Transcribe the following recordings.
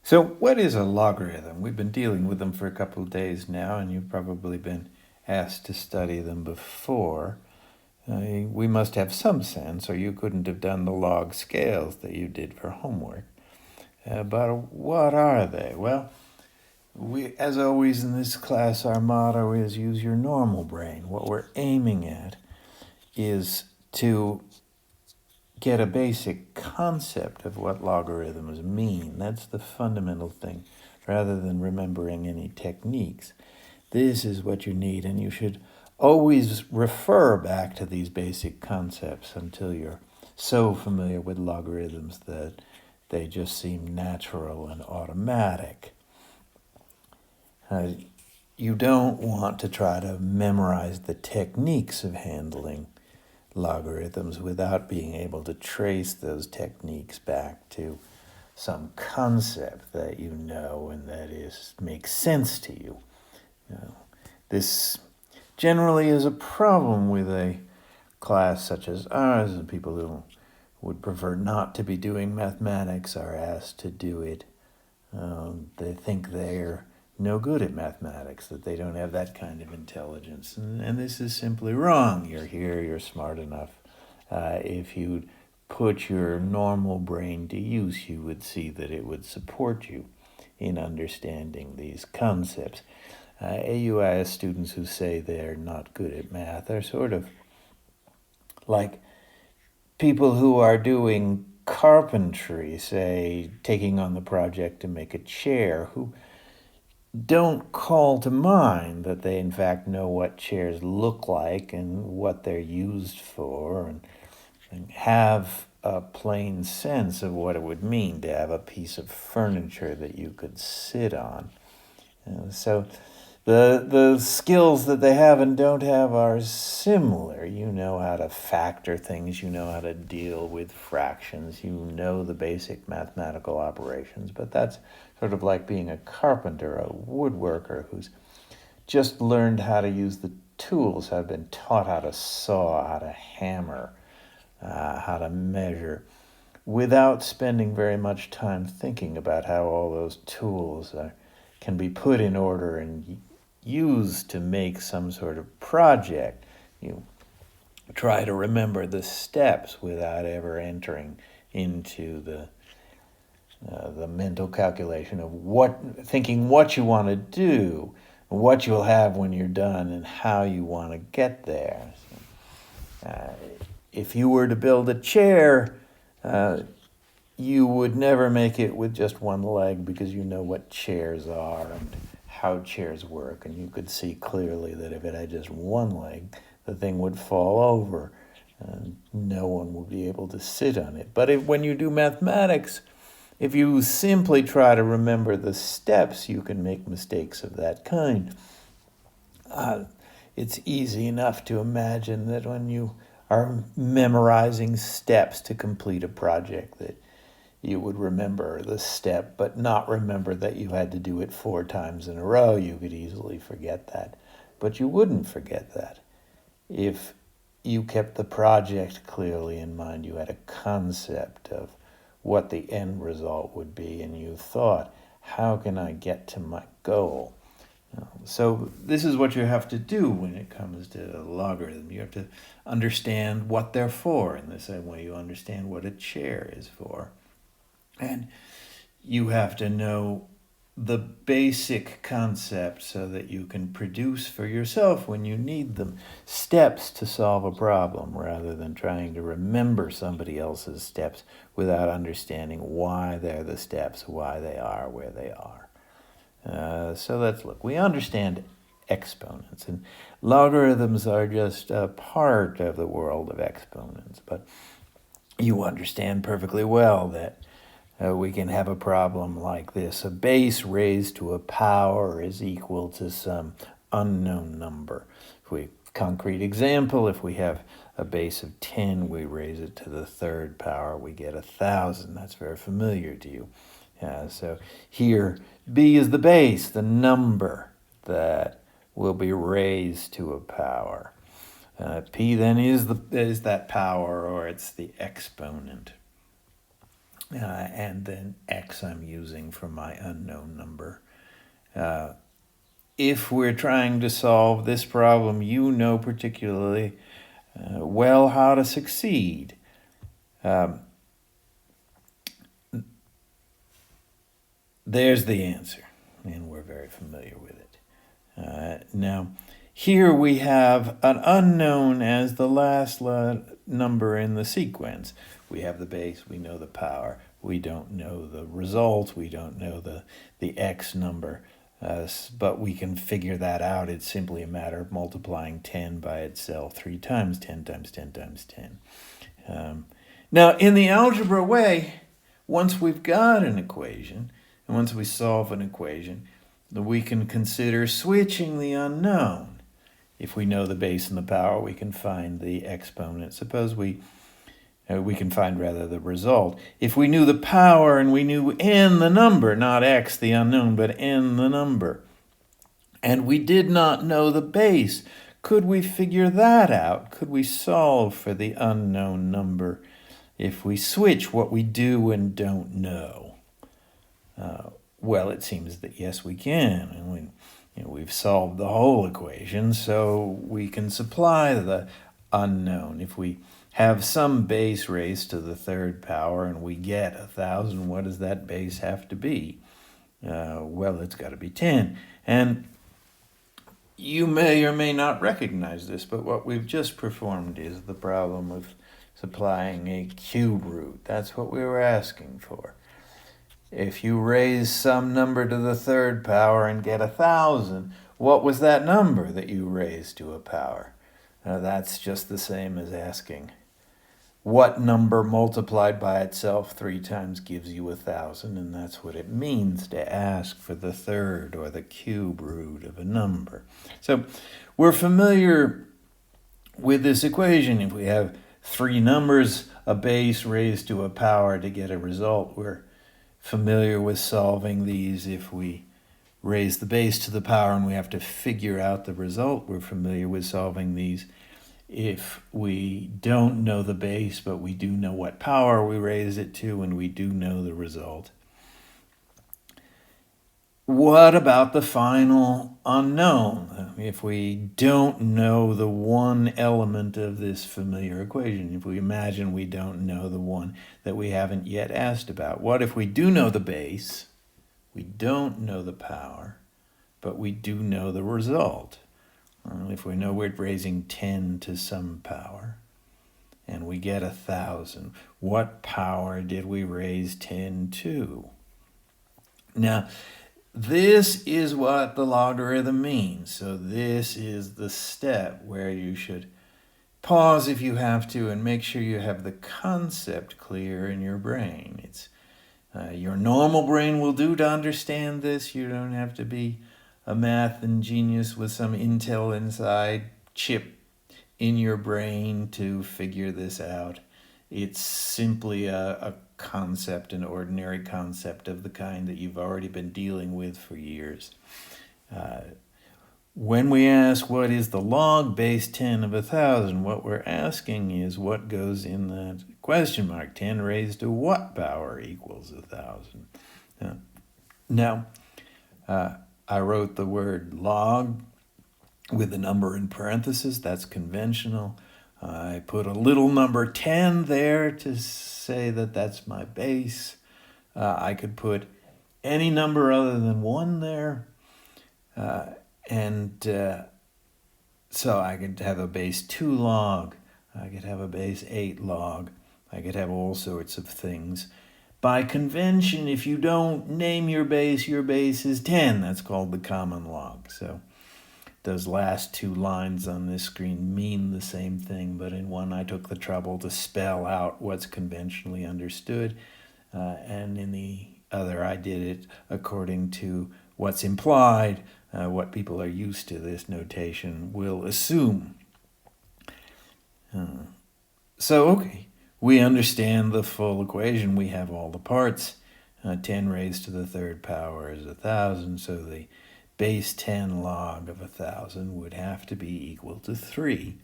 So, what is a logarithm? We've been dealing with them for a couple of days now, and you've probably been asked to study them before. We must have some sense, or you couldn't have done the log scales that you did for homework. But what are they? Well, as always in this class, our motto is use your normal brain. What we're aiming at is to get a basic concept of what logarithms mean. That's the fundamental thing, rather than remembering any techniques. This is what you need, and you should always refer back to these basic concepts until you're so familiar with logarithms that they just seem natural and automatic. You don't want to try to memorize the techniques of handling logarithms without being able to trace those techniques back to some concept that you know and that makes sense to you. This generally is a problem with a class such as ours, and people who would prefer not to be doing mathematics are asked to do it. They think they're no good at mathematics, that they don't have that kind of intelligence. And this is simply wrong. You're here, you're smart enough. If you put your normal brain to use, you would see that it would support you in understanding these concepts. AUIS students who say they're not good at math are sort of like people who are doing carpentry, say, taking on the project to make a chair, who don't call to mind that they in fact know what chairs look like and what they're used for, and have a plain sense of what it would mean to have a piece of furniture that you could sit on. So the skills that they have and don't have are similar. You know how to factor things, you know how to deal with fractions, you know the basic mathematical operations, but that's sort of like being a carpenter, a woodworker who's just learned how to use the tools, have been taught how to saw, how to hammer, how to measure, without spending very much time thinking about how all those tools can be put in order and used to make some sort of project. You try to remember the steps without ever entering into the mental calculation of thinking what you want to do, what you'll have when you're done, and how you want to get there. If you were to build a chair, you would never make it with just one leg, because you know what chairs are and how chairs work, and you could see clearly that if it had just one leg, the thing would fall over and no one would be able to sit on it. But when you do mathematics, if you simply try to remember the steps, you can make mistakes of that kind. It's easy enough to imagine that when you are memorizing steps to complete a project, that you would remember the step, but not remember that you had to do it 4 times in a row. You could easily forget that. But you wouldn't forget that if you kept the project clearly in mind. You had a concept of what the end result would be, and you thought, how can I get to my goal? So this is what you have to do when it comes to logarithm. You have to understand what they're for, in the same way you understand what a chair is for. And you have to know the basic concepts so that you can produce for yourself, when you need them, steps to solve a problem, rather than trying to remember somebody else's steps without understanding why they're the steps, why they are where they are. So let's look. We understand exponents, and logarithms are just a part of the world of exponents, but you understand perfectly well that we can have a problem like this. A base raised to a power is equal to some unknown number. Concrete example, if we have a base of 10, we raise it to the 3rd power, we get 1,000. That's very familiar to you. So here, b is the base, the number that will be raised to a power. P then is that power, or it's the exponent. and then x I'm using for my unknown number. If we're trying to solve this problem, you know particularly well how to succeed. There's the answer, and we're very familiar with it. Now, here we have an unknown as the last number in the sequence. We have the base, we know the power, we don't know the result, we don't know the x number, but we can figure that out. It's simply a matter of multiplying 10 by itself 3 times, 10 times 10 times 10. Now, in the algebra way, once we've got an equation, and once we solve an equation, we can consider switching the unknown. If we know the base and the power, we can find the exponent. Suppose we can find rather the result. If we knew the power and we knew n the number, not x the unknown, but n the number, and we did not know the base, could we figure that out? Could we solve for the unknown number if we switch what we do and don't know? Well, it seems that yes, we can. And we've solved the whole equation, so we can supply the unknown. If we have some base raised to the third power and we get 1,000, what does that base have to be? Well, it's got to be 10. And you may or may not recognize this, but what we've just performed is the problem of supplying a cube root. That's what we were asking for. If you raise some number to the third power and get 1,000, what was that number that you raised to a power? That's just the same as asking what number multiplied by itself 3 times gives you 1,000, and that's what it means to ask for the third or the cube root of a number. So we're familiar with this equation. If we have 3 numbers, a base raised to a power to get a result, we're familiar with solving these. If we raise the base to the power and we have to figure out the result, we're familiar with solving these. If we don't know the base, but we do know what power we raise it to, and we do know the result. What about the final unknown? If we don't know the one element of this familiar equation, if we imagine we don't know the one that we haven't yet asked about, what if we do know the base, we don't know the power, but we do know the result? If we know we're raising 10 to some power and we get 1,000, what power did we raise 10 to? Now, this is what the logarithm means. So this is the step where you should pause if you have to and make sure you have the concept clear in your brain. It's your normal brain will do to understand this. You don't have to be a math genius with some Intel inside chip in your brain to figure this out. It's simply a concept, an ordinary concept of the kind that you've already been dealing with for years. When we ask what is the log base 10 of 1,000, what we're asking is what goes in that question mark. 10 raised to what power equals 1,000? Now, I wrote the word log with the number in parentheses. That's conventional. I put a little number 10 there to say that that's my base. I could put any number other than 1 there. So I could have a base 2 log. I could have a base 8 log. I could have all sorts of things. By convention, if you don't name your base is 10. That's called the common log. So those last 2 lines on this screen mean the same thing, but in one I took the trouble to spell out what's conventionally understood, and in the other I did it according to what's implied, what people are used to this notation will assume. Okay, we understand the full equation. We have all the parts. 10 raised to the third power is 1,000, so the base 10 log of 1,000 would have to be equal to 3.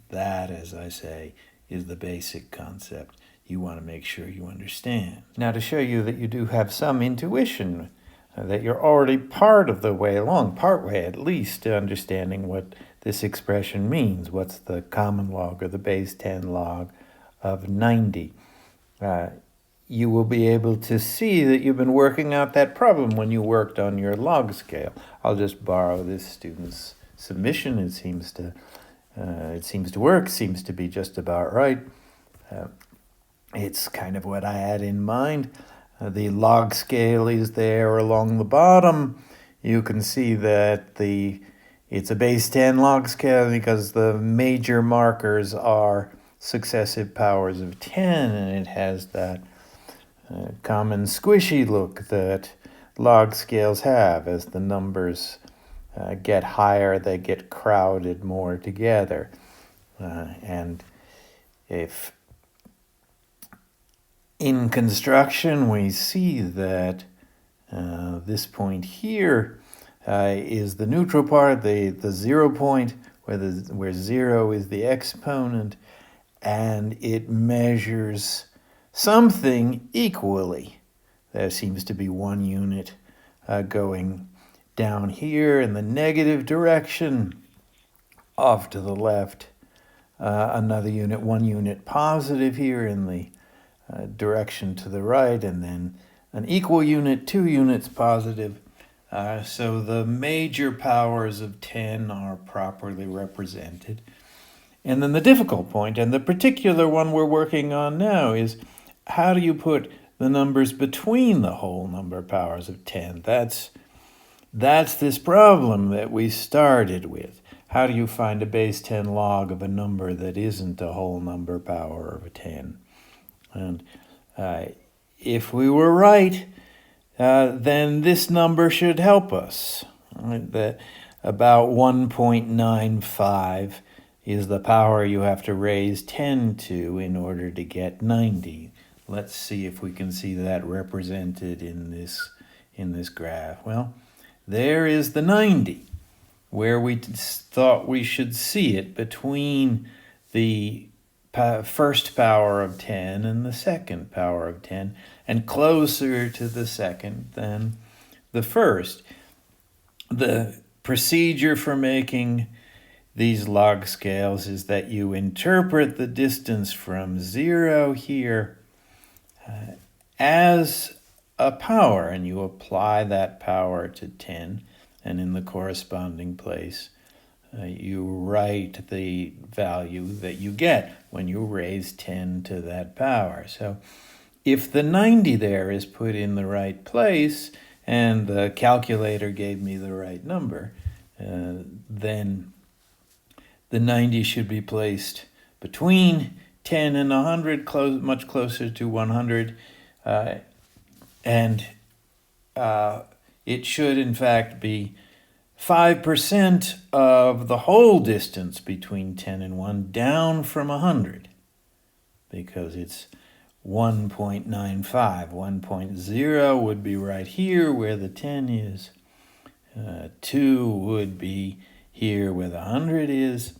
That, as I say, is the basic concept. you want to make sure you understand. Now, to show you that you do have some intuition, that you're already part of the way along, partway at least, to understanding what this expression means. What's the common log or the base 10 log of 90? You will be able to see that you've been working out that problem when you worked on your log scale. I'll just borrow this student's submission. It seems to work, seems to be just about right. It's kind of what I had in mind. The log scale is there along the bottom. You can see that it's a base 10 log scale because the major markers are successive powers of 10, and it has that common squishy look that log scales have. As the numbers get higher, they get crowded more together. And if in construction we see that this point here is the neutral part, the 0 point, where 0 is the exponent, and it measures something equally. There seems to be one unit going down here in the negative direction, off to the left, another unit, one unit positive here in the direction to the right, and then an equal unit, 2 units positive. So the major powers of 10 are properly represented. And then the difficult point, and the particular one we're working on now, is how do you put the numbers between the whole number powers of 10? That's this problem that we started with. How do you find a base 10 log of a number that isn't a whole number power of 10? And if we were right, then this number should help us. Right? That about 1.95 is the power you have to raise 10 to in order to get 90. Let's see if we can see that represented in this graph. Well, there is the 90, where we thought we should see it between the first power of 10 and the second power of 10, and closer to the second than the first. The procedure for making these log scales is that you interpret the distance from 0 here as a power, and you apply that power to 10, and in the corresponding place you write the value that you get when you raise 10 to that power. So if the 90 there is put in the right place, and the calculator gave me the right number, then the 90 should be placed between 10 and 100, much closer to 100, and it should in fact be 5% of the whole distance between 10 and 1 down from 100, because it's 1.95. 1.0 would be right here where the 10 is. 2 would be here where the 100 is.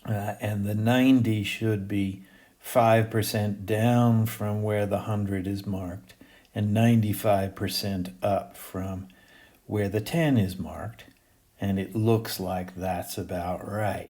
And the 90 should be 5% down from where the 100 is marked, and 95% up from where the 10 is marked. And it looks like that's about right.